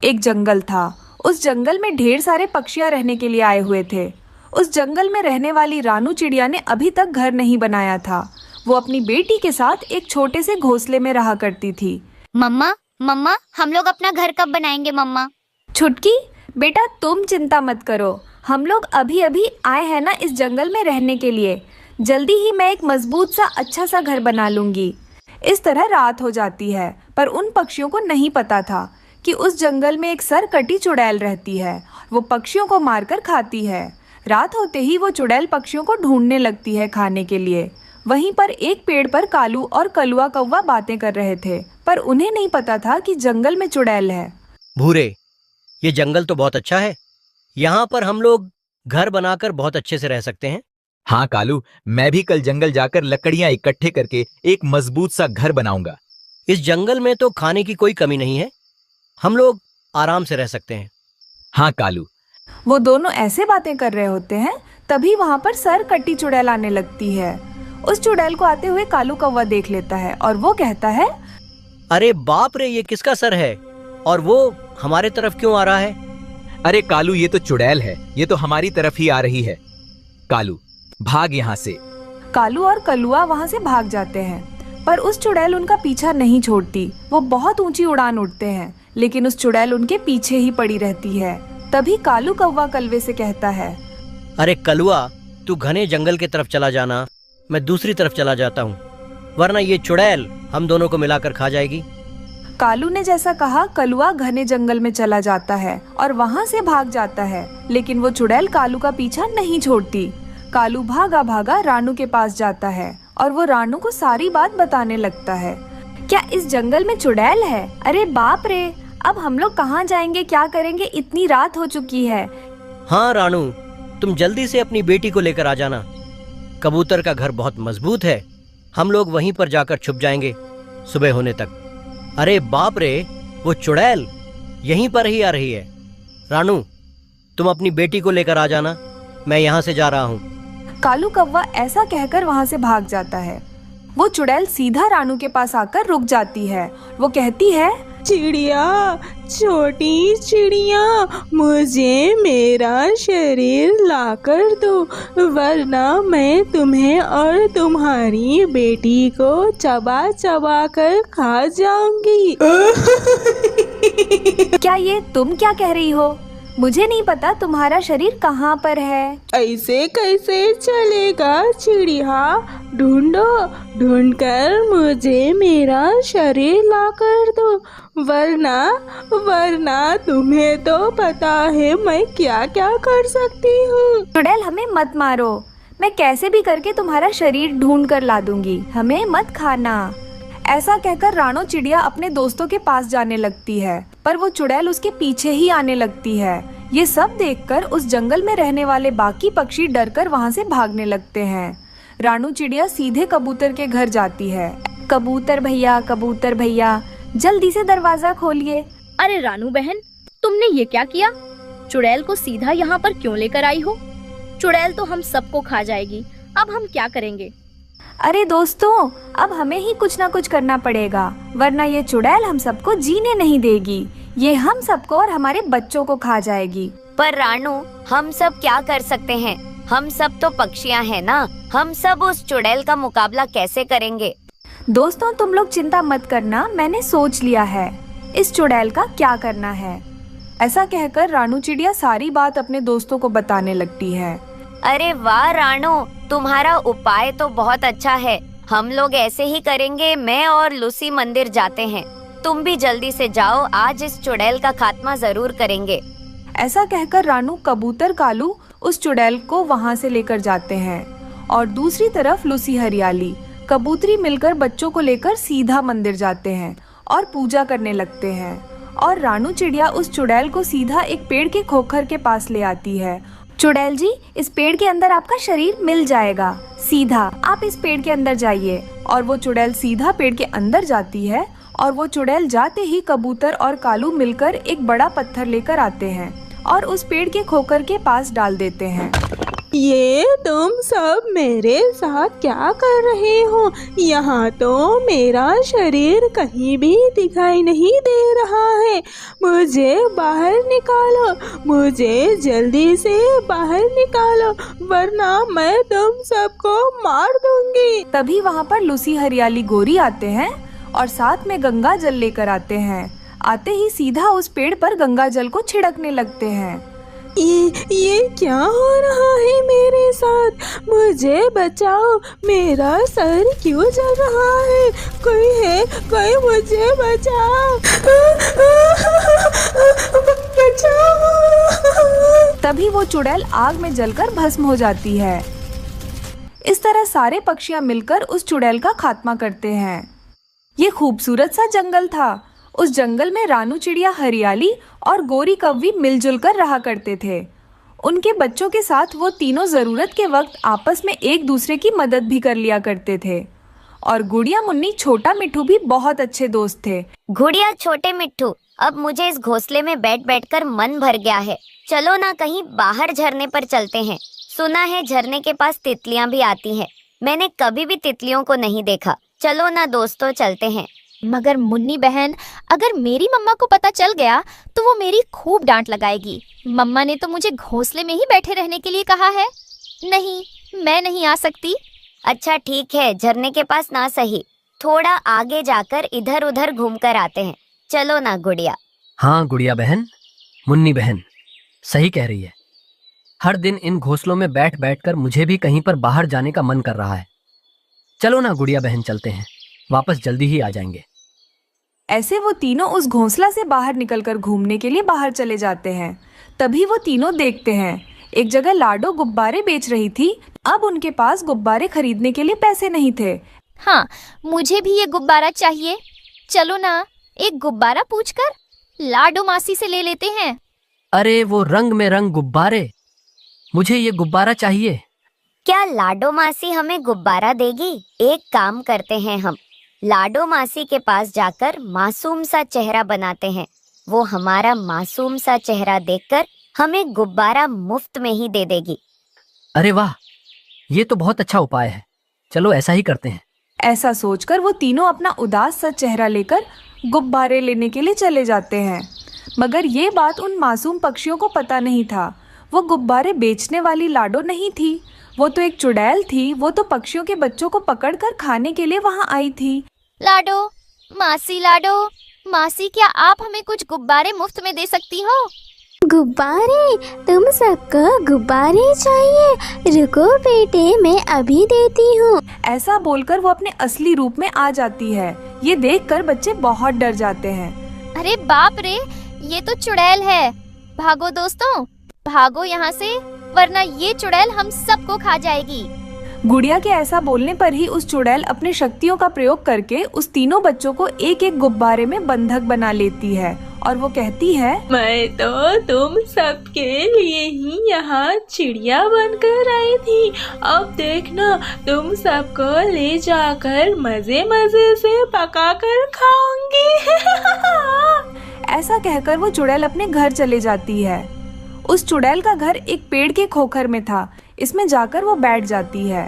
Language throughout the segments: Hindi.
एक जंगल था। उस जंगल में ढेर सारे पक्षियां रहने के लिए आए हुए थे। उस जंगल में रहने वाली रानू चिड़िया ने अभी तक घर नहीं बनाया था। वो अपनी बेटी के साथ एक छोटे से घोंसले में रहा करती थी। मम्मा मम्मा, हम लोग अपना घर कब बनाएंगे मम्मा? छुटकी, बेटा तुम चिंता मत करो, हम लोग अभी अभी आए हैं ना इस जंगल में रहने के लिए। जल्दी ही मैं एक मजबूत सा अच्छा सा घर बना लूंगी। इस तरह रात हो जाती है, पर उन पक्षियों को नहीं पता था कि उस जंगल में एक सरकटी चुड़ैल रहती है। वो पक्षियों को मारकर खाती है। रात होते ही वो चुड़ैल पक्षियों को ढूंढने लगती है खाने के लिए। वहीं पर एक पेड़ पर कालू और कलुआ कौवा बातें कर रहे थे, पर उन्हें नहीं पता था कि जंगल में चुड़ैल है। भूरे, ये जंगल तो बहुत अच्छा है। यहाँ पर हम लोग घर बनाकर बहुत अच्छे से रह सकते हैं। हाँ कालू, मैं भी कल जंगल जाकर लकड़ियां इकट्ठे करके एक मजबूत सा घर बनाऊंगा। इस जंगल में तो खाने की कोई कमी नहीं है, हम लोग आराम से रह सकते हैं। हाँ कालू। वो दोनों ऐसे बातें कर रहे होते हैं, तभी वहाँ पर सरकटी चुड़ैल आने लगती है। उस चुड़ैल को आते हुए कालू कौवा देख लेता है और वो कहता है, अरे बाप रे, ये किसका सर है और वो हमारे तरफ क्यों आ रहा है? अरे कालू, ये तो चुड़ैल है, ये तो हमारी तरफ ही आ रही है। कालू, भाग यहाँ से। कालू और कलुआ वहाँ से भाग जाते हैं, पर उस चुड़ैल उनका पीछा नहीं छोड़ती। वो बहुत ऊंची उड़ान उड़ते हैं, लेकिन उस चुड़ैल उनके पीछे ही पड़ी रहती है। तभी कालू कौवा कलवे से कहता है, अरे कलुआ, तू घने जंगल की तरफ चला जाना, मैं दूसरी तरफ चला जाता हूँ, वरना ये चुड़ैल हम दोनों को मिलाकर खा जाएगी। कालू ने जैसा कहा, कलुआ घने जंगल में चला जाता है और वहाँ से भाग जाता है, लेकिन वो चुड़ैल कालू का पीछा नहीं छोड़ती। कालू भागा भागा रानू के पास जाता है और वो रानू को सारी बात बताने लगता है। क्या इस जंगल में चुड़ैल है? अरे बाप रे, अब हम लोग कहाँ जाएंगे, क्या करेंगे? इतनी रात हो चुकी है। हाँ रानू, तुम जल्दी से अपनी बेटी को लेकर आ जाना। कबूतर का घर बहुत मजबूत है, हम लोग वहीं पर जाकर छुप जाएंगे सुबह होने तक। अरे बाप रे, वो चुड़ैल यहीं पर ही आ रही है। रानू, तुम अपनी बेटी को लेकर आ जाना, मैं यहाँ से जा रहा हूँ। कालू कौवा ऐसा कहकर वहाँ से भाग जाता है। वो चुड़ैल सीधा रानू के पास आकर रुक जाती है। वो कहती है, चिड़िया, छोटी चिड़िया, मुझे मेरा शरीर लाकर दो, वरना मैं तुम्हें और तुम्हारी बेटी को चबा चबा कर खा जाऊंगी। क्या तुम क्या कह रही हो? मुझे नहीं पता तुम्हारा शरीर कहाँ पर है। ऐसे कैसे चलेगा चिड़िया? ढूंढो, ढूंढकर मुझे मेरा शरीर ला कर दो, वरना तुम्हें तो पता है मैं क्या क्या कर सकती हूँ। चुड़ैल, हमें मत मारो, मैं कैसे भी करके तुम्हारा शरीर ढूंढ कर ला दूंगी, हमें मत खाना। ऐसा कहकर रानू चिड़िया अपने दोस्तों के पास जाने लगती है, पर वो चुड़ैल उसके पीछे ही आने लगती है। ये सब देखकर उस जंगल में रहने वाले बाकी पक्षी डरकर वहाँ से भागने लगते हैं। रानू चिड़िया सीधे कबूतर के घर जाती है। कबूतर भैया, जल्दी से दरवाजा खोलिए। अरे रानू बहन, तुमने ये क्या किया? चुड़ैल को सीधा यहाँ पर क्यों लेकर आई हो? चुड़ैल तो हम सबको खा जाएगी, अब हम क्या करेंगे? अरे दोस्तों, अब हमें ही कुछ ना कुछ करना पड़ेगा, वरना ये चुड़ैल हम सबको जीने नहीं देगी। ये हम सबको और हमारे बच्चों को खा जाएगी। पर रानू, हम सब क्या कर सकते हैं? हम सब तो पक्षियां हैं ना, हम सब उस चुड़ैल का मुकाबला कैसे करेंगे? दोस्तों, तुम लोग चिंता मत करना, मैंने सोच लिया है इस चुड़ैल का क्या करना है। ऐसा कहकर रानू चिड़िया सारी बात अपने दोस्तों को बताने लगती है। अरे वाह रानू, तुम्हारा उपाय तो बहुत अच्छा है। हम लोग ऐसे ही करेंगे। मैं और लूसी मंदिर जाते हैं, तुम भी जल्दी से जाओ, आज इस चुड़ैल का खात्मा जरूर करेंगे। ऐसा कहकर रानू, कबूतर, कालू उस चुड़ैल को वहाँ से लेकर जाते हैं और दूसरी तरफ लूसी, हरियाली, कबूतरी मिलकर बच्चों को लेकर सीधा मंदिर जाते हैं और पूजा करने लगते हैं। और रानू चिड़िया उस चुड़ैल को सीधा एक पेड़ के खोखर के पास ले आती है। चुड़ैल जी, इस पेड़ के अंदर आपका शरीर मिल जाएगा, सीधा आप इस पेड़ के अंदर जाइए। और वो चुड़ैल सीधा पेड़ के अंदर जाती है और वो चुड़ैल जाते ही कबूतर और कालू मिलकर एक बड़ा पत्थर लेकर आते हैं और उस पेड़ के खोखर के पास डाल देते हैं। ये तुम सब मेरे साथ क्या कर रहे हो? यहाँ तो मेरा शरीर कहीं भी दिखाई नहीं दे रहा है। मुझे बाहर निकालो, मुझे जल्दी से बाहर निकालो, वरना मैं तुम सबको मार दूंगी। तभी वहाँ पर लूसी, हरियाली, गोरी आते हैं और साथ में गंगा जल लेकर आते हैं। आते ही सीधा उस पेड़ पर गंगा जल को छिड़कने लगते हैं। ये क्या हो रहा है मेरे साथ? मुझे बचाओ, मेरा सर क्यों जल रहा है? कोई है, कोई मुझे बचाओ, बचाओ। तभी वो चुड़ैल आग में जलकर भस्म हो जाती है। इस तरह सारे पक्षियां मिलकर उस चुड़ैल का खात्मा करते हैं। ये खूबसूरत सा जंगल था। उस जंगल में रानू चिड़िया, हरियाली और गोरी कौवी मिलजुल कर रहा करते थे। उनके बच्चों के साथ वो तीनों जरूरत के वक्त आपस में एक दूसरे की मदद भी कर लिया करते थे। और गुड़िया, मुन्नी, छोटा मिट्ठू भी बहुत अच्छे दोस्त थे। गुड़िया, छोटे मिट्ठू, अब मुझे इस घोंसले में बैठ बैठकर मन भर गया है। चलो ना कहीं बाहर झरने पर चलते हैं। सुना है झरने के पास तितलियां भी आती हैं। मैंने कभी भी तितलियों को नहीं देखा। चलो ना दोस्तों, चलते हैं। मगर मुन्नी बहन, अगर मेरी मम्मा को पता चल गया तो वो मेरी खूब डांट लगाएगी। मम्मा ने तो मुझे घोंसले में ही बैठे रहने के लिए कहा है। नहीं, मैं नहीं आ सकती। अच्छा ठीक है, झरने के पास ना सही, थोड़ा आगे जाकर इधर उधर घूमकर आते हैं। चलो ना गुड़िया। हाँ गुड़िया बहन, मुन्नी बहन सही कह रही है। हर दिन इन घोंसलों में बैठ बैठ कर मुझे भी कहीं पर बाहर जाने का मन कर रहा है। चलो ना गुड़िया बहन, चलते हैं। वापस जल्दी ही आ जाएंगे। ऐसे वो तीनों उस घोंसला से बाहर निकलकर घूमने के लिए बाहर चले जाते हैं। तभी वो तीनों देखते हैं एक जगह लाडो गुब्बारे बेच रही थी। अब उनके पास गुब्बारे खरीदने के लिए पैसे नहीं थे। हाँ, मुझे भी ये गुब्बारा चाहिए। चलो ना, एक गुब्बारा पूछकर लाडो मासी से ले लेते हैं। अरे वो रंग में रंग गुब्बारे, मुझे ये गुब्बारा चाहिए। क्या लाडो मासी हमें गुब्बारा देगी? एक काम करते हैं, हम लाडो मासी के पास जाकर मासूम सा चेहरा बनाते हैं। वो हमारा मासूम सा चेहरा देखकर हमें गुब्बारा मुफ्त में ही दे देगी। अरे वाह, ये तो बहुत अच्छा उपाय है। चलो ऐसा ही करते हैं। ऐसा सोचकर वो तीनों अपना उदास सा चेहरा लेकर गुब्बारे लेने के लिए चले जाते हैं। मगर ये बात उन मासूम पक्षियों को पता नहीं था। वो गुब्बारे बेचने वाली लाडो नहीं थी, वो तो एक चुड़ैल थी। वो तो पक्षियों के बच्चों को पकड़कर खाने के लिए वहाँ आई थी। लाडो मासी, क्या आप हमें कुछ गुब्बारे मुफ्त में दे सकती हो? गुब्बारे? तुम सबको गुब्बारे चाहिए? रुको बेटे, मैं अभी देती हूँ। ऐसा बोलकर वो अपने असली रूप में आ जाती है। ये देखकर बच्चे बहुत डर जाते हैं। अरे बाप रे, ये तो चुड़ैल है। भागो दोस्तों, भागो यहाँ से, वरना ये चुड़ैल हम सबको खा जाएगी। गुड़िया के ऐसा बोलने पर ही उस चुड़ैल अपनी शक्तियों का प्रयोग करके उस तीनों बच्चों को एक एक गुब्बारे में बंधक बना लेती है और वो कहती है, मैं तो तुम सबके लिए ही यहाँ चिड़िया बनकर आई थी। अब देखना, तुम सबको ले जाकर मजे मजे से पकाकर खाऊंगी। ऐसा कहकर वो चुड़ैल अपने घर चले जाती है। उस चुड़ैल का घर एक पेड़ के खोखर में था। इसमें जाकर वो बैठ जाती है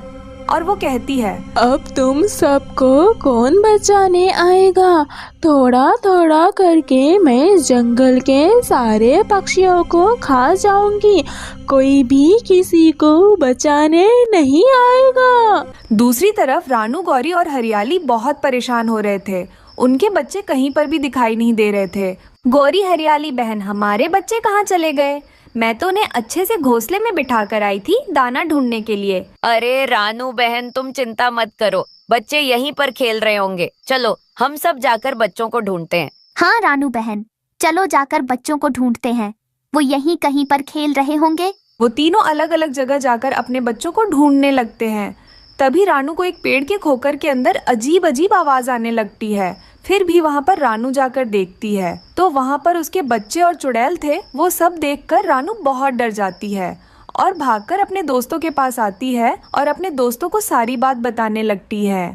और वो कहती है, अब तुम सबको कौन बचाने आएगा? थोड़ा थोड़ा करके मैं जंगल के सारे पक्षियों को खा जाऊंगी। कोई भी किसी को बचाने नहीं आएगा। दूसरी तरफ रानू, गौरी और हरियाली बहुत परेशान हो रहे थे। उनके बच्चे कहीं पर भी दिखाई नहीं दे रहे थे। गौरी, हरियाली बहन, हमारे बच्चे कहाँ चले गए? मैं तो उन्हें अच्छे से घोंसले में बिठा कर आई थी दाना ढूंढने के लिए। अरे रानू बहन, तुम चिंता मत करो, बच्चे यहीं पर खेल रहे होंगे। चलो हम सब जाकर बच्चों को ढूंढते हैं। हाँ रानू बहन, चलो जाकर बच्चों को ढूंढते हैं। वो यहीं कहीं पर खेल रहे होंगे। वो तीनों अलग अलग जगह जाकर अपने बच्चों को ढूंढने लगते हैं। तभी रानू को एक पेड़ के खोखर के अंदर अजीब अजीब आवाज आने लगती है। फिर भी वहाँ पर रानू जाकर देखती है तो वहाँ पर उसके बच्चे और चुड़ैल थे। वो सब देखकर रानू बहुत डर जाती है और भागकर अपने दोस्तों के पास आती है और अपने दोस्तों को सारी बात बताने लगती है।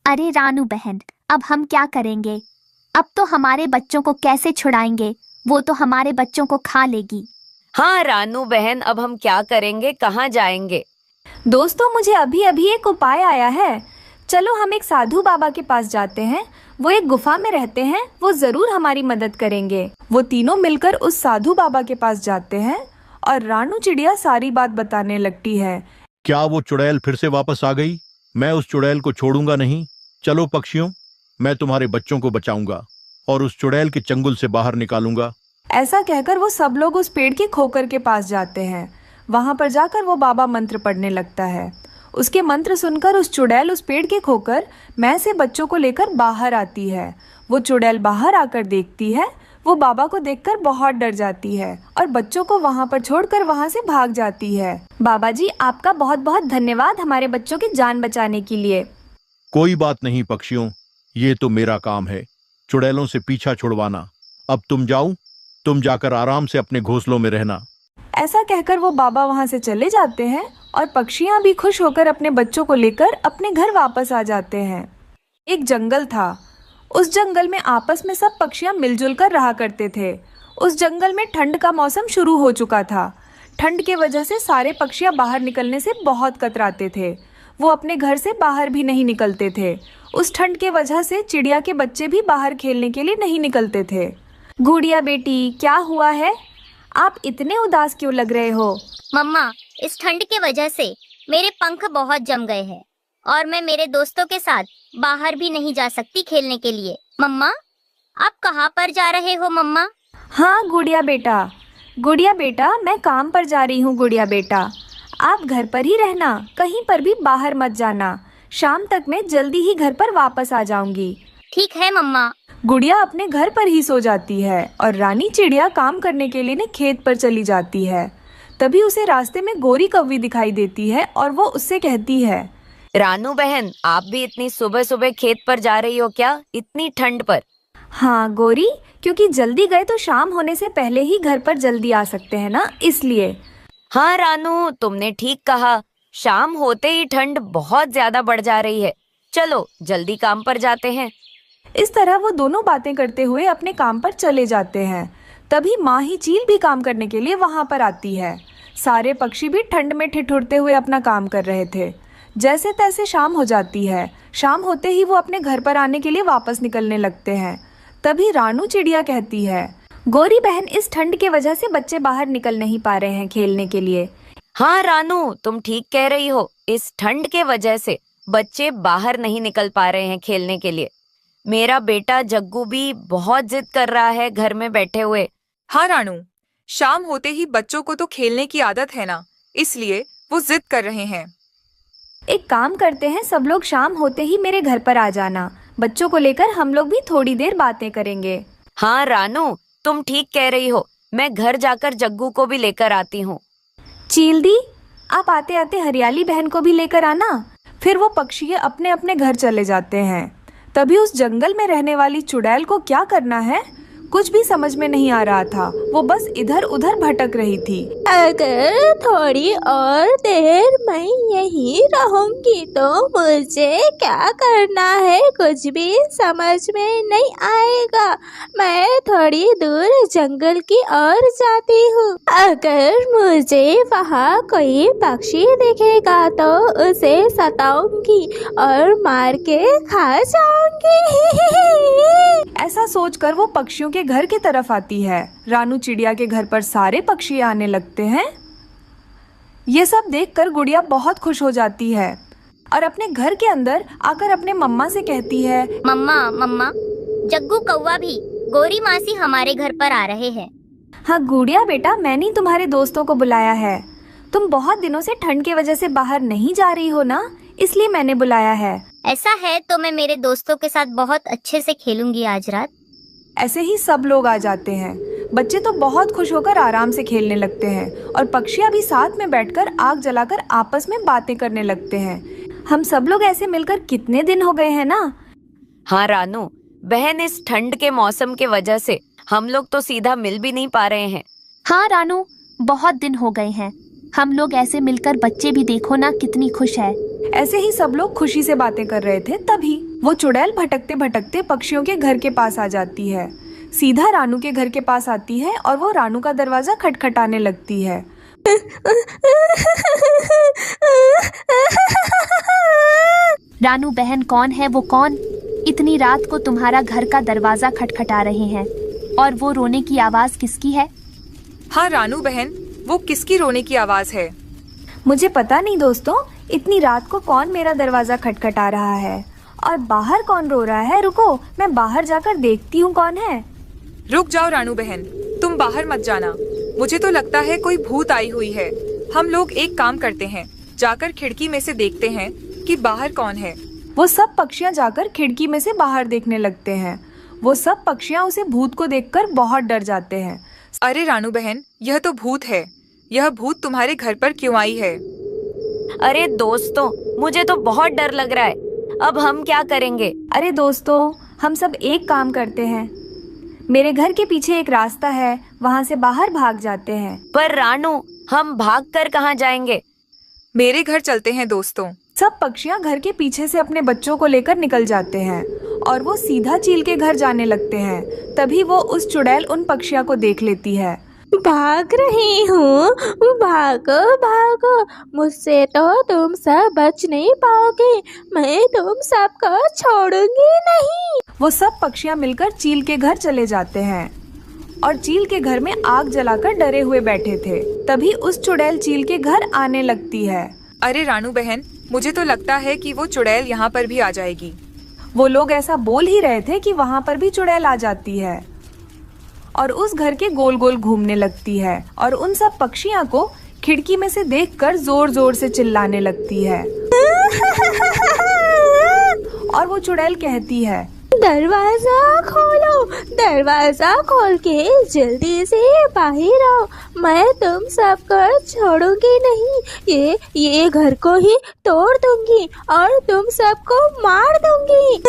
अरे रानू बहन, अब हम क्या करेंगे? अब तो हमारे बच्चों को कैसे छुड़ाएंगे? वो तो हमारे बच्चों को खा लेगी। हाँ रानू बहन, अब हम क्या करेंगे, कहाँ जाएंगे? दोस्तों, मुझे अभी अभी एक उपाय आया है। चलो हम एक साधु बाबा के पास जाते हैं। वो एक गुफा में रहते हैं, वो जरूर हमारी मदद करेंगे। वो तीनों मिलकर उस साधु बाबा के पास जाते हैं और रानू चिड़िया सारी बात बताने लगती है। क्या वो चुड़ैल फिर से वापस आ गई? मैं उस चुड़ैल को छोड़ूंगा नहीं। चलो पक्षियों, मैं तुम्हारे बच्चों को बचाऊंगा और उस चुड़ैल के चंगुल से बाहर निकालूंगा। ऐसा कहकर वो सब लोग उस पेड़ के खोकर के पास जाते हैं। वहां पर जाकर वो बाबा मंत्र पढ़ने लगता है। उसके मंत्र सुनकर उस चुड़ैल उस पेड़ के खोकर मैं से बच्चों को लेकर बाहर आती है। वो चुड़ैल बाहर आकर देखती है। वो बाबा को देखकर बहुत डर जाती है और बच्चों को वहां पर छोड़कर वहां से भाग जाती है। बाबा जी, आपका बहुत बहुत धन्यवाद हमारे बच्चों की जान बचाने के लिए। कोई बात नहीं पक्षियों, ये तो मेरा काम है, चुड़ैलों से पीछा छुड़वाना। अब तुम जाओ, तुम जाकर आराम से अपने घोंसलों में रहना। ऐसा कहकर वो बाबा वहां से चले जाते हैं और पक्षियां भी खुश होकर अपने बच्चों को लेकर अपने घर वापस आ जाते हैं। एक जंगल था। उस जंगल में आपस में सब पक्षियां मिलजुल कर रहा करते थे। उस जंगल में ठंड का मौसम शुरू हो चुका था। ठंड के वजह से सारे पक्षियां बाहर निकलने से बहुत कतराते थे। वो अपने घर से बाहर भी नहीं निकलते थे। उस ठंड के वजह से चिड़िया के बच्चे भी बाहर खेलने के लिए नहीं निकलते थे। गुड़िया बेटी, क्या हुआ है? आप इतने उदास क्यों लग रहे हो? मम्मा, इस ठंड के वजह से मेरे पंख बहुत जम गए हैं और मैं मेरे दोस्तों के साथ बाहर भी नहीं जा सकती खेलने के लिए। मम्मा, आप कहाँ पर जा रहे हो मम्मा? हाँ गुड़िया बेटा, मैं काम पर जा रही हूँ। गुड़िया बेटा, आप घर पर ही रहना, कहीं पर भी बाहर मत जाना। शाम तक मैं जल्दी ही घर पर वापस आ जाऊंगी। ठीक है मम्मा। गुड़िया अपने घर पर ही सो जाती है और रानी चिड़िया काम करने के लिए खेत पर चली जाती है। तभी उसे रास्ते में गोरी कौवी दिखाई देती है और वो उससे कहती है, रानू बहन, आप भी इतनी सुबह सुबह खेत पर जा रही हो क्या, इतनी ठंड पर? हाँ गोरी, क्योंकि जल्दी गए तो शाम होने से पहले ही घर पर जल्दी आ सकते हैं ना, इसलिए। हाँ रानू, तुमने ठीक कहा। शाम होते ही ठंड बहुत ज्यादा बढ़ जा रही है। चलो जल्दी काम पर जाते हैं। इस तरह वो दोनों बातें करते हुए अपने काम पर चले जाते हैं। तभी माँ ही चील भी काम करने के लिए वहां पर आती है। सारे पक्षी भी ठंड में ठिठुरते हुए अपना काम कर रहे थे। जैसे तैसे शाम हो जाती है। शाम होते ही वो अपने घर पर आने के लिए वापस निकलने लगते हैं। तभी रानू चिड़िया कहती है, गोरी बहन, इस ठंड के वजह से बच्चे बाहर निकल नहीं पा रहे हैं खेलने के लिए। हाँ रानू, तुम ठीक कह रही हो। इस ठंड के वजह से बच्चे बाहर नहीं निकल पा रहे हैं खेलने के लिए। मेरा बेटा जग्गू भी बहुत जिद कर रहा है घर में बैठे हुए। हाँ रानू, शाम होते ही बच्चों को तो खेलने की आदत है ना, इसलिए वो जिद कर रहे हैं। एक काम करते हैं, सब लोग शाम होते ही मेरे घर पर आ जाना। बच्चों को लेकर हम लोग भी थोड़ी देर बातें करेंगे। हाँ रानू, तुम ठीक कह रही हो। मैं घर जाकर जग्गू को भी लेकर आती हूँ। चील दी, आप आते आते हरियाली बहन को भी लेकर आना। फिर वो पक्षी अपने अपने घर चले जाते हैं। तभी उस जंगल में रहने वाली चुड़ैल को क्या करना है कुछ भी समझ में नहीं आ रहा था। वो बस इधर उधर भटक रही थी। अगर थोड़ी और देर मैं यहीं रहूंगी तो मुझे क्या करना है कुछ भी समझ में नहीं आएगा। मैं थोड़ी दूर जंगल की ओर जाती हूँ। अगर मुझे वहाँ कोई पक्षी दिखेगा तो उसे सताऊंगी और मार के खा जाऊंगी। ऐसा सोचकर वो पक्षियों के घर की तरफ आती है। रानू चिड़िया के घर पर सारे पक्षी आने लगते हैं। ये सब देखकर गुड़िया बहुत खुश हो जाती है और अपने घर के अंदर आकर अपने मम्मा से कहती है, मम्मा, जग्गू कौवा भी गोरी मासी हमारे घर पर आ रहे हैं। हाँ गुड़िया बेटा, मैंने ही तुम्हारे दोस्तों को बुलाया है। तुम बहुत दिनों से ठंड की वजह से बाहर नहीं जा रही हो ना, इसलिए मैंने बुलाया है। ऐसा है तो मैं मेरे दोस्तों के साथ बहुत अच्छे से खेलूंगी आज रात। ऐसे ही सब लोग आ जाते हैं। बच्चे तो बहुत खुश होकर आराम से खेलने लगते हैं और पक्षियां भी साथ में बैठकर आग जलाकर आपस में बातें करने लगते हैं। हम सब लोग ऐसे मिलकर कितने दिन हो गए हैं ना। हाँ रानू बहन, इस ठंड के मौसम के वजह से हम लोग तो सीधा मिल भी नहीं पा रहे हैं। हाँ रानू, बहुत दिन हो गए हैं। हम लोग ऐसे मिलकर बच्चे भी देखो ना कितनी खुश है। ऐसे ही सब लोग खुशी से बातें कर रहे थे। तभी वो चुड़ैल भटकते भटकते पक्षियों के घर के पास आ जाती है। सीधा रानू के घर के पास आती है और वो रानू का दरवाजा खटखटाने लगती है। रानू बहन, कौन है वो? कौन इतनी रात को तुम्हारा घर का दरवाजा खटखटा रहे हैं? और वो रोने की आवाज किसकी है? हाँ रानू बहन, वो किसकी रोने की आवाज है? मुझे पता नहीं दोस्तों, इतनी रात को कौन मेरा दरवाजा खटखटा रहा है और बाहर कौन रो रहा है। रुको, मैं बाहर जाकर देखती हूँ कौन है। रुक जाओ रानू बहन, तुम बाहर मत जाना। मुझे तो लगता है कोई भूत आई हुई है। हम लोग एक काम करते हैं, जाकर खिड़की में से देखते हैं कि बाहर कौन है। वो सब पक्षियाँ जाकर खिड़की में से बाहर देखने लगते हैं। वो सब पक्षियाँ उसे भूत को देखकर बहुत डर जाते हैं। अरे रानू बहन, यह तो भूत है। यह भूत तुम्हारे घर पर क्यों आई है? अरे दोस्तों, मुझे तो बहुत डर लग रहा है। अब हम क्या करेंगे? अरे दोस्तों, हम सब एक काम करते हैं। मेरे घर के पीछे एक रास्ता है, वहाँ से बाहर भाग जाते हैं। पर रानू, हम भागकर कहाँ जाएंगे? मेरे घर चलते हैं दोस्तों। सब पक्षियाँ घर के पीछे से अपने बच्चों को लेकर निकल जाते हैं और वो सीधा चील के घर जाने लगते हैं। तभी वो उस चुड़ैल उन पक्षियों को देख लेती है। भाग रही हूँ, भागो भागो, मुझसे तो तुम सब बच नहीं पाओगे। मैं तुम सबको छोड़ूंगी नहीं। वो सब पक्षियाँ मिलकर चील के घर चले जाते हैं और चील के घर में आग जलाकर डरे हुए बैठे थे। तभी उस चुड़ैल चील के घर आने लगती है। अरे रानू बहन, मुझे तो लगता है कि वो चुड़ैल यहाँ पर भी आ जाएगी। वो लोग ऐसा बोल ही रहे थे कि वहाँ पर भी चुड़ैल आ जाती है और उस घर के गोल गोल घूमने लगती है और उन सब पक्षियों को खिड़की में से देखकर जोर जोर से चिल्लाने लगती है। और वो चुड़ैल कहती है, दरवाजा खोलो, दरवाजा खोल के जल्दी से बाहर आओ। मैं तुम सबको छोड़ूंगी नहीं। ये घर को ही तोड़ दूंगी और तुम सबको मार दूंगी।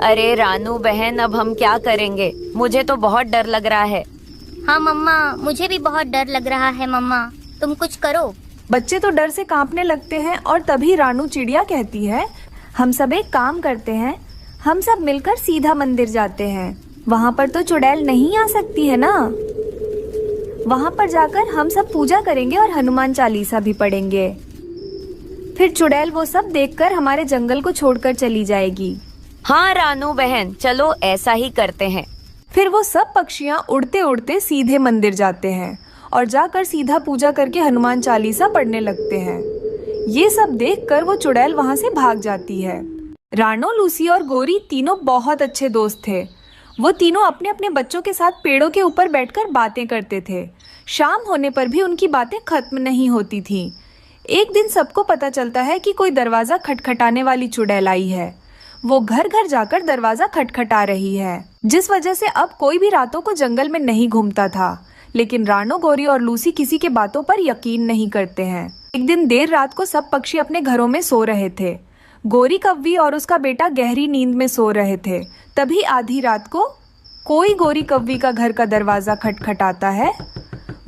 अरे रानू बहन, अब हम क्या करेंगे? मुझे तो बहुत डर लग रहा है। हाँ मम्मा, मुझे भी बहुत डर लग रहा है। मम्मा, तुम कुछ करो। बच्चे तो डर से कांपने लगते हैं और तभी रानू चिड़िया कहती है, हम सब एक काम करते हैं, हम सब मिलकर सीधा मंदिर जाते हैं। वहाँ पर तो चुड़ैल नहीं आ सकती है ना। वहाँ पर जाकर हम सब पूजा करेंगे और हनुमान चालीसा भी पढ़ेंगे। फिर चुड़ैल वो सब देखकर हमारे जंगल को छोड़कर चली जाएगी। हाँ रानू बहन, चलो ऐसा ही करते हैं। फिर वो सब पक्षियाँ उड़ते उड़ते सीधे मंदिर जाते हैं और जाकर सीधा पूजा करके हनुमान चालीसा पढ़ने लगते हैं। ये सब देखकर वो चुड़ैल वहाँ से भाग जाती है। रानो, लूसी और गोरी तीनों बहुत अच्छे दोस्त थे। वो तीनों अपने अपने बच्चों के साथ पेड़ों के ऊपर बैठकर बातें करते थे। शाम होने पर भी उनकी बातें खत्म नहीं होती थीं। एक दिन सबको पता चलता है कि कोई दरवाज़ा खटखटाने वाली चुड़ैल आई है। वो घर घर जाकर दरवाज़ा खटखटा रही है, जिस वजह से अब कोई भी रातों को जंगल में नहीं घूमता था। लेकिन रानो, गोरी और लूसी किसी के बातों पर यकीन नहीं करते हैं। एक दिन देर रात को सब पक्षी अपने घरों में सो रहे थे। गोरी कव्वी और उसका बेटा गहरी नींद में सो रहे थे। तभी आधी रात को कोई गोरी कव्वी का घर का दरवाज़ा खटखटाता है।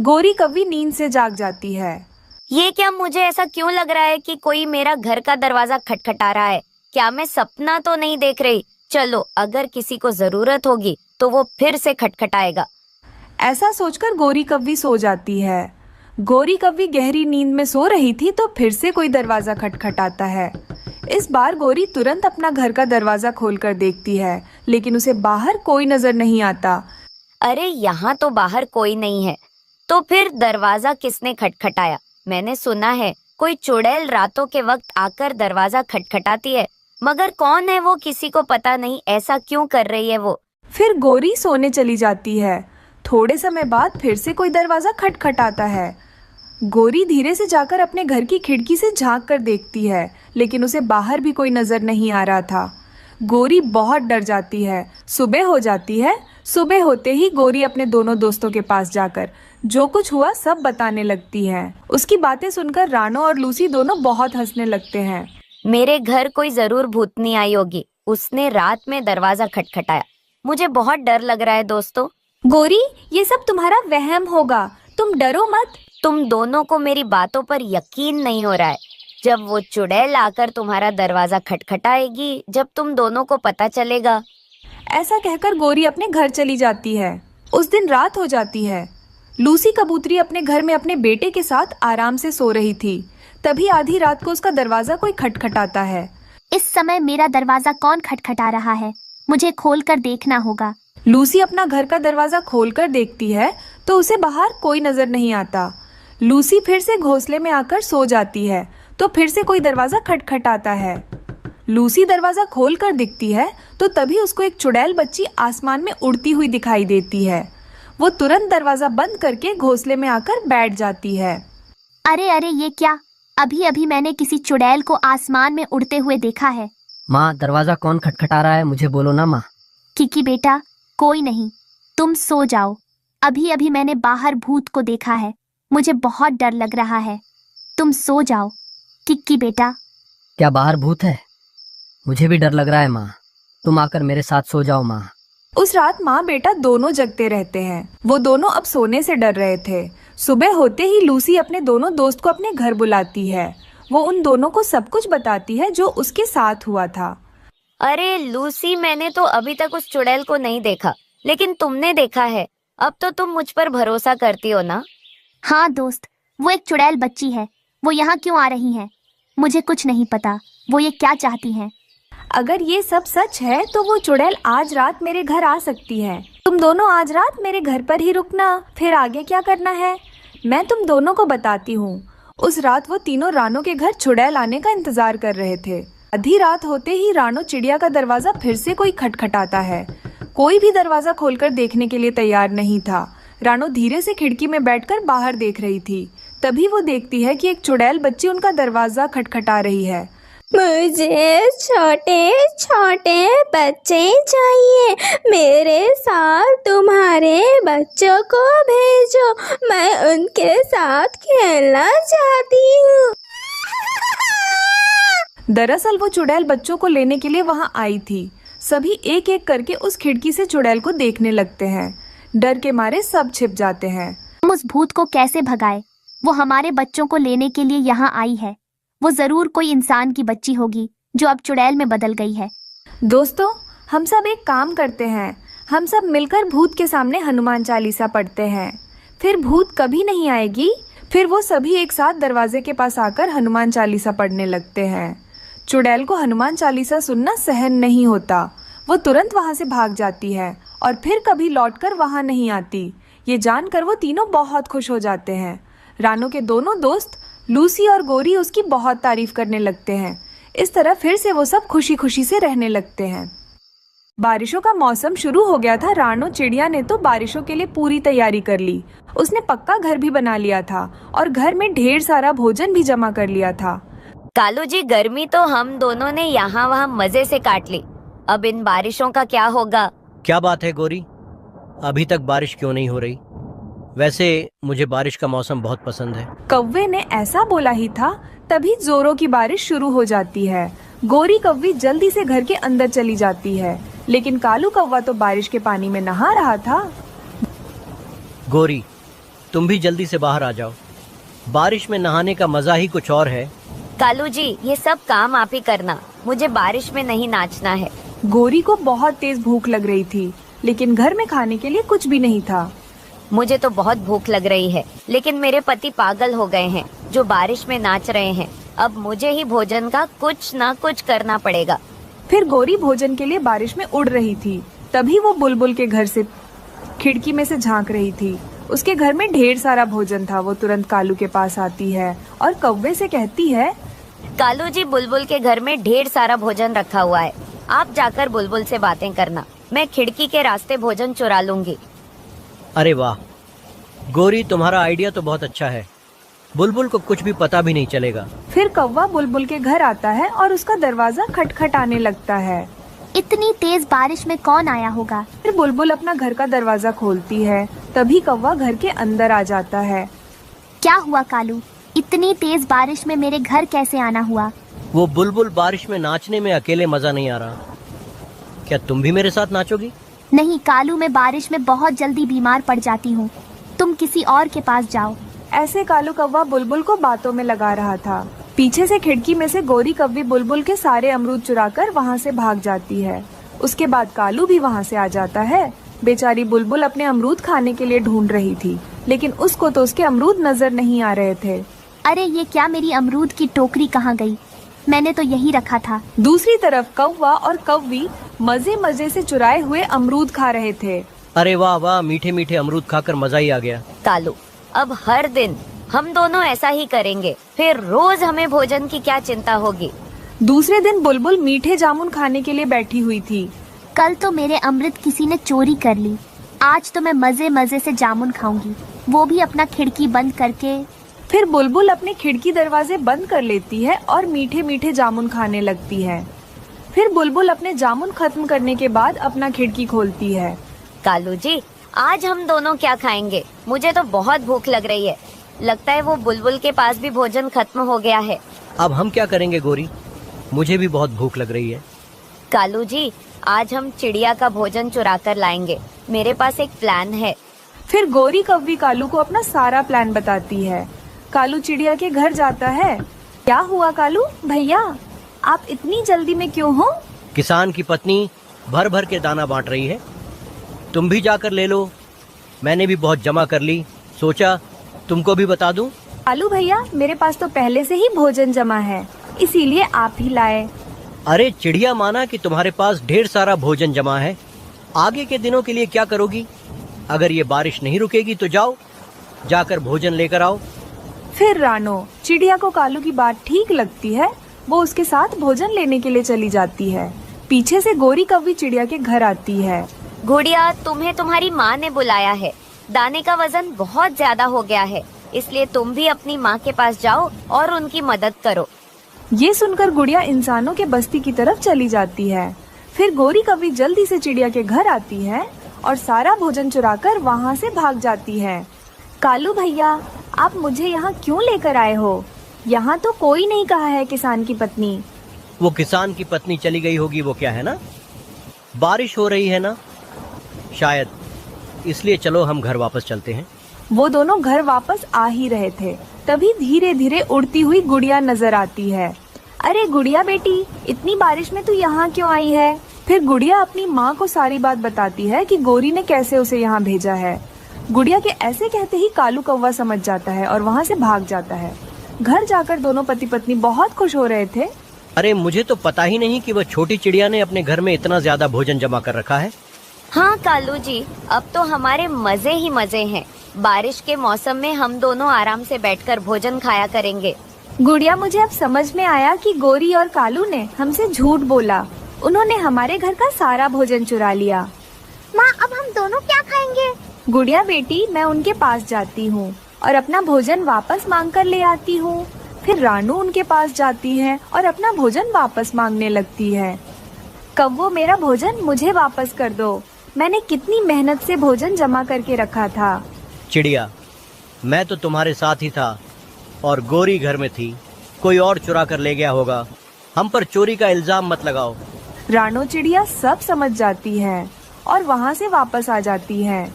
गोरी कव्वी नींद से जाग जाती है। ये क्या, मुझे ऐसा क्यों लग रहा है कि कोई मेरा घर का दरवाजा खटखटा रहा है? क्या मैं सपना तो नहीं देख रही? चलो, अगर किसी को जरूरत होगी तो वो फिर से खटखटाएगा। ऐसा सोचकर गोरी कव्वी सो जाती है। गोरी कव्वी गहरी नींद में सो रही थी तो फिर से कोई दरवाज़ा खटखटाता है। इस बार गोरी तुरंत अपना घर का दरवाज़ा खोलकर देखती है, लेकिन उसे बाहर कोई नजर नहीं आता। अरे यहाँ तो बाहर कोई नहीं है, तो फिर दरवाजा किसने खटखटाया? मैंने सुना है कोई चुड़ैल रातों के वक्त आकर दरवाजा खटखटाती है, मगर कौन है वो किसी को पता नहीं। ऐसा क्यों कर रही है वो? फिर गोरी सोने चली जाती है। थोड़े समय बाद फिर से कोई दरवाज़ा खटखटाता है। गोरी धीरे से जाकर अपने घर की खिड़की से झांक कर देखती है, लेकिन उसे बाहर भी कोई नजर नहीं आ रहा था। गोरी बहुत डर जाती है। सुबह हो जाती है। सुबह होते ही गोरी अपने दोनों दोस्तों के पास जाकर जो कुछ हुआ सब बताने लगती है। उसकी बातें सुनकर रानो और लूसी दोनों बहुत हंसने लगते हैं। मेरे घर कोई जरूर भूतनी आई होगी, उसने रात में दरवाजा खटखटाया। मुझे बहुत डर लग रहा है दोस्तों। गोरी, ये सब तुम्हारा वहम होगा, तुम डरो मत। तुम दोनों को मेरी बातों पर यकीन नहीं हो रहा है। जब वो चुड़ैल आकर तुम्हारा दरवाजा खटखटाएगी, जब तुम दोनों को पता चलेगा। ऐसा कहकर गोरी अपने घर चली जाती है। उस दिन रात हो जाती है। लूसी कबूतरी अपने घर में अपने बेटे के साथ आराम से सो रही थी। तभी आधी रात को उसका दरवाजा कोई खटखटाता है। इस समय मेरा दरवाजा कौन खटखटा रहा है? मुझे खोलकर देखना होगा। लूसी अपना घर का दरवाजा खोलकर देखती है तो उसे बाहर कोई नजर नहीं आता। लूसी फिर से घोंसले में आकर सो जाती है तो फिर से कोई दरवाजा खटखटाता है। लूसी दरवाजा खोलकर दिखती है तो तभी उसको एक चुड़ैल बच्ची आसमान में उड़ती हुई दिखाई देती है। वो तुरंत दरवाजा बंद करके घोंसले में आकर बैठ जाती है। अरे अरे, ये क्या? अभी अभी मैंने किसी चुड़ैल को आसमान में उड़ते हुए देखा है। माँ, दरवाजा कौन खटखटा रहा है? मुझे बोलो ना माँ। किकी बेटा, कोई नहीं, तुम सो जाओ। अभी अभी मैंने बाहर भूत को देखा है, मुझे बहुत डर लग रहा है। तुम सो जाओ किक्की बेटा। क्या बाहर भूत है? मुझे भी डर लग रहा है माँ। तुम आकर मेरे साथ सो जाओ माँ। उस रात माँ बेटा दोनों जगते रहते हैं। वो दोनों अब सोने से डर रहे थे। सुबह होते ही लूसी अपने दोनों दोस्त को अपने घर बुलाती है। वो उन दोनों को सब कुछ बताती है जो उसके साथ हुआ था। अरे लूसी, मैंने तो अभी तक उस चुड़ैल को नहीं देखा, लेकिन तुमने देखा है। अब तो तुम मुझ पर भरोसा करती हो ना? हाँ दोस्त, वो एक चुड़ैल बच्ची है। वो यहाँ क्यों आ रही है? मुझे कुछ नहीं पता वो ये क्या चाहती हैं। अगर ये सब सच है तो वो चुड़ैल आज रात मेरे घर आ सकती है। तुम दोनों आज रात मेरे घर पर ही रुकना, फिर आगे क्या करना है मैं तुम दोनों को बताती हूँ। उस रात वो तीनों रानों के घर चुड़ैल आने का इंतजार कर रहे थे। आधी रात होते ही रानो चिड़िया का दरवाजा फिर से कोई खटखटाता है। कोई भी दरवाजा खोलकर देखने के लिए तैयार नहीं था। रानो धीरे से खिड़की में बैठकर बाहर देख रही थी। तभी वो देखती है कि एक चुड़ैल बच्ची उनका दरवाजा खटखटा रही है। मुझे छोटे छोटे बच्चे चाहिए, मेरे साथ तुम्हारे बच्चों को भेजो, मैं उनके साथ खेलना चाहती हूँ। दरअसल वो चुड़ैल बच्चों को लेने के लिए वहाँ आई थी। सभी एक एक करके उस खिड़की से चुड़ैल को देखने लगते हैं। डर के मारे सब छिप जाते हैं। हम उस भूत को कैसे भगाए? वो हमारे बच्चों को लेने के लिए यहाँ आई है। वो जरूर कोई इंसान की बच्ची होगी जो अब चुड़ैल में बदल गई है। दोस्तों, हम सब एक काम करते हैं। हम सब मिलकर भूत के सामने हनुमान चालीसा पढ़ते हैं। फिर भूत कभी नहीं आएगी। फिर वो सभी एक साथ दरवाजे के पास आकर हनुमान चालीसा पढ़ने लगते हैं। चुड़ैल को हनुमान चालीसा सुनना सहन नहीं होता। वो तुरंत वहाँ से भाग जाती है और फिर कभी लौटकर वहाँ नहीं आती। ये जानकर वो तीनों बहुत खुश हो जाते हैं। रानो के दोनों दोस्त लूसी और गोरी उसकी बहुत तारीफ करने लगते हैं। इस तरह फिर से वो सब खुशी खुशी से रहने लगते हैं। बारिशों का मौसम शुरू हो गया था। रानो चिड़िया ने तो बारिशों के लिए पूरी तैयारी कर ली। उसने पक्का घर भी बना लिया था और घर में ढेर सारा भोजन भी जमा कर लिया था। कालू जी, गर्मी तो हम दोनों ने यहाँ वहाँ मजे से काट ली। अब इन बारिशों का क्या होगा? क्या बात है गोरी, अभी तक बारिश क्यों नहीं हो रही? वैसे मुझे बारिश का मौसम बहुत पसंद है। कौवे ने ऐसा बोला ही था, तभी जोरों की बारिश शुरू हो जाती है। गोरी कौवी जल्दी से घर के अंदर चली जाती है, लेकिन कालू कौवा तो बारिश के पानी में नहा रहा था। गोरी, तुम भी जल्दी से बाहर आ जाओ। बारिश में नहाने का मजा ही कुछ और है। कालू जी, ये सब काम आप ही करना, मुझे बारिश में नहीं नाचना है। गोरी को बहुत तेज भूख लग रही थी, लेकिन घर में खाने के लिए कुछ भी नहीं था। मुझे तो बहुत भूख लग रही है, लेकिन मेरे पति पागल हो गए हैं जो बारिश में नाच रहे हैं। अब मुझे ही भोजन का कुछ ना कुछ करना पड़ेगा। फिर गोरी भोजन के लिए बारिश में उड़ रही थी। तभी वो बुलबुल के घर से खिड़की में से झांक रही थी। उसके घर में ढेर सारा भोजन था। वो तुरंत कालू के पास आती है और कौवे से कहती है, कालू जी, बुलबुल के घर में ढेर सारा भोजन रखा हुआ है। आप जाकर बुलबुल से बातें करना, मैं खिड़की के रास्ते भोजन चुरा लूंगी। अरे वाह गोरी, तुम्हारा आइडिया तो बहुत अच्छा है। बुलबुल को कुछ भी पता भी नहीं चलेगा। फिर कौवा बुलबुल के घर आता है और उसका दरवाजा खटखटाने लगता है। इतनी तेज बारिश में कौन आया होगा? फिर बुलबुल अपना घर का दरवाजा खोलती है। तभी कौवा घर के अंदर आ जाता है। क्या हुआ कालू? इतनी तेज बारिश में मेरे घर कैसे आना हुआ? वो बुलबुल, बारिश में नाचने में अकेले मजा नहीं आ रहा। क्या तुम भी मेरे साथ नाचोगी? नहीं कालू, मैं बारिश में बहुत जल्दी बीमार पड़ जाती हूँ। तुम किसी और के पास जाओ। ऐसे कालू कौवा बुलबुल को बातों में लगा रहा था। पीछे से खिड़की में से गोरी कौवी बुलबुल के सारे अमरूद चुराकर वहाँ से भाग जाती है। उसके बाद कालू भी वहाँ से आ जाता है। बेचारी बुलबुल अपने अमरूद खाने के लिए ढूंढ रही थी, लेकिन उसको तो उसके अमरूद नजर नहीं आ रहे थे। अरे ये क्या, मेरी अमरूद की टोकरी कहाँ गई? मैंने तो यही रखा था। दूसरी तरफ कौवा और कौवी मजे मजे से चुराए हुए अमरूद खा रहे थे। अरे वाह वाह, मीठे मीठे अमरूद खाकर मजा ही आ गया। कालू, अब हर दिन हम दोनों ऐसा ही करेंगे, फिर रोज हमें भोजन की क्या चिंता होगी। दूसरे दिन बुलबुल मीठे जामुन खाने के लिए बैठी हुई थी। कल तो मेरे अमृत किसी ने चोरी कर ली, आज तो मैं मजे मजे से जामुन खाऊंगी, वो भी अपना खिड़की बंद करके। फिर बुलबुल अपने खिड़की दरवाजे बंद कर लेती है और मीठे मीठे जामुन खाने लगती है। फिर बुलबुल अपने जामुन खत्म करने के बाद अपना खिड़की खोलती है। कालू जी, आज हम दोनों क्या खाएंगे? मुझे तो बहुत भूख लग रही है। लगता है वो बुलबुल के पास भी भोजन खत्म हो गया है। अब हम क्या करेंगे गोरी? मुझे भी बहुत भूख लग रही है। कालू जी, आज हम चिड़िया का भोजन चुरा कर लाएंगे। मेरे पास एक प्लान है। फिर गोरी कौवी कालू को अपना सारा प्लान बताती है। कालू चिड़िया के घर जाता है। क्या हुआ कालू भैया, आप इतनी जल्दी में क्यों हो? किसान की पत्नी भर भर के दाना बांट रही है, तुम भी जाकर ले लो। मैंने भी बहुत जमा कर ली, सोचा तुमको भी बता दूं। कालू भैया, मेरे पास तो पहले से ही भोजन जमा है, इसीलिए आप ही लाए। अरे चिड़िया, माना कि तुम्हारे पास ढेर सारा भोजन जमा है, आगे के दिनों के लिए क्या करोगी? अगर ये बारिश नहीं रुकेगी तो जाओ, जाकर भोजन लेकर आओ। फिर रानो, चिड़िया को कालू की बात ठीक लगती है, वो उसके साथ भोजन लेने के लिए चली जाती है। पीछे से गोरी कौवी चिड़िया के घर आती है। गुड़िया, तुम्हें तुम्हारी माँ ने बुलाया है। दाने का वजन बहुत ज्यादा हो गया है, इसलिए तुम भी अपनी माँ के पास जाओ और उनकी मदद करो। ये सुनकर गुड़िया इंसानों के बस्ती की तरफ चली जाती है। फिर गोरी कौवी जल्दी से चिड़िया के घर आती है और सारा भोजन चुराकर वहाँ से भाग जाती है। कालू भैया, आप मुझे यहाँ क्यों लेकर आए हो? यहाँ तो कोई नहीं कहा है किसान की पत्नी। वो किसान की पत्नी चली गई होगी, वो क्या है ना, बारिश हो रही है ना शायद, इसलिए चलो हम घर वापस चलते हैं। वो दोनों घर वापस आ ही रहे थे, तभी धीरे धीरे उड़ती हुई गुड़िया नजर आती है। अरे गुड़िया बेटी, इतनी बारिश में तू यहाँ क्यों आई है? फिर गुड़िया अपनी माँ को सारी बात बताती है कि गोरी ने कैसे उसे यहाँ भेजा है। गुड़िया के ऐसे कहते ही कालू कौवा समझ जाता है और वहाँ से भाग जाता है। घर जाकर दोनों पति पत्नी बहुत खुश हो रहे थे। अरे मुझे तो पता ही नहीं कि वह छोटी चिड़िया ने अपने घर में इतना ज्यादा भोजन जमा कर रखा है। हाँ कालू जी, अब तो हमारे मजे ही मजे हैं। बारिश के मौसम में हम दोनों आराम से बैठकर भोजन खाया करेंगे। गुड़िया, मुझे अब समझ में आया कि गोरी और कालू ने हमसे झूठ बोला। उन्होंने हमारे घर का सारा भोजन चुरा लिया। माँ, अब हम दोनों क्या खाएंगे? गुड़िया बेटी, मैं उनके पास जाती हूँ और अपना भोजन वापस मांग कर ले आती हूँ। फिर रानू उनके पास जाती है और अपना भोजन वापस मांगने लगती है। कौवो, मेरा भोजन मुझे वापस कर दो, मैंने कितनी मेहनत से भोजन जमा करके रखा था। चिड़िया, मैं तो तुम्हारे साथ ही था और गोरी घर में थी, कोई और चुरा कर ले गया होगा, हम पर चोरी का इल्जाम मत लगाओ। रानो चिड़िया सब समझ जाती है और वहाँ से वापस आ जाती है।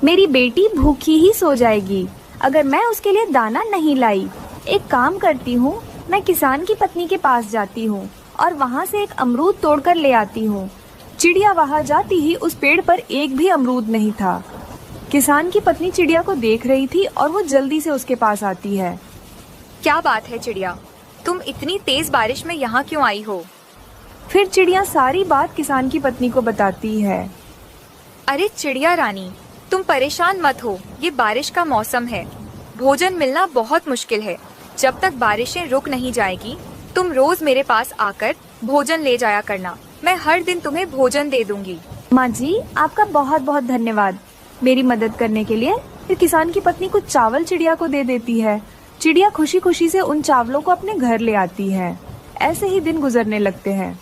मेरी बेटी भूखी ही सो जाएगी अगर मैं उसके लिए दाना नहीं लाई। एक काम करती हूँ, मैं किसान की पत्नी के पास जाती हूँ और वहाँ से एक अमरूद तोड़कर ले आती हूँ। चिड़िया वहाँ जाती ही उस पेड़ पर एक भी अमरूद नहीं था। किसान की पत्नी चिड़िया को देख रही थी और वो जल्दी से उसके पास आती है। क्या बात है चिड़िया, तुम इतनी तेज बारिश में यहाँ क्यों आई हो? फिर चिड़िया सारी बात किसान की पत्नी को बताती है। अरे चिड़िया रानी, तुम परेशान मत हो, ये बारिश का मौसम है, भोजन मिलना बहुत मुश्किल है। जब तक बारिशें रुक नहीं जाएगी, तुम रोज मेरे पास आकर भोजन ले जाया करना, मैं हर दिन तुम्हें भोजन दे दूंगी। माँ जी, आपका बहुत बहुत धन्यवाद मेरी मदद करने के लिए। फिर किसान की पत्नी कुछ चावल चिड़िया को दे देती है। चिड़िया खुशी खुशी से उन चावलों को अपने घर ले आती है। ऐसे ही दिन गुजरने लगते हैं।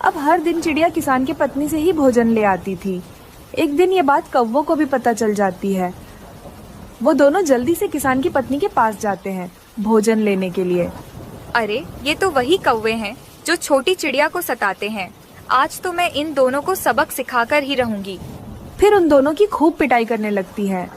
अब हर दिन चिड़िया किसान की पत्नी से ही भोजन ले आती थी। एक दिन ये बात कौवों को भी पता चल जाती है। वो दोनों जल्दी से किसान की पत्नी के पास जाते हैं भोजन लेने के लिए। अरे ये तो वही कौवे हैं जो छोटी चिड़िया को सताते हैं। आज तो मैं इन दोनों को सबक सिखाकर ही रहूंगी। फिर उन दोनों की खूब पिटाई करने लगती है।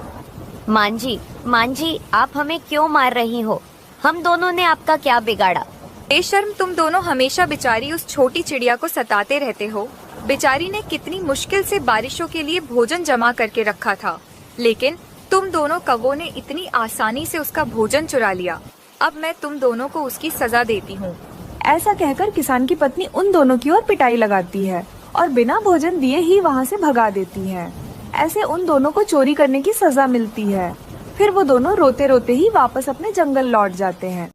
मांझी, आप हमें क्यों मार रही हो? हम दोनों ने आपका क्या बिगाड़ा? बेशर्म, तुम दोनों हमेशा बेचारी उस छोटी चिड़िया को सताते रहते हो। बेचारी ने कितनी मुश्किल से बारिशों के लिए भोजन जमा करके रखा था, लेकिन तुम दोनों कौवों ने इतनी आसानी से उसका भोजन चुरा लिया। अब मैं तुम दोनों को उसकी सजा देती हूँ। ऐसा कहकर किसान की पत्नी उन दोनों की ओर पिटाई लगाती है और बिना भोजन दिए ही वहाँ से भगा देती है। ऐसे उन दोनों को चोरी करने की सजा मिलती है। फिर वो दोनों रोते रोते ही वापस अपने जंगल लौट जाते हैं।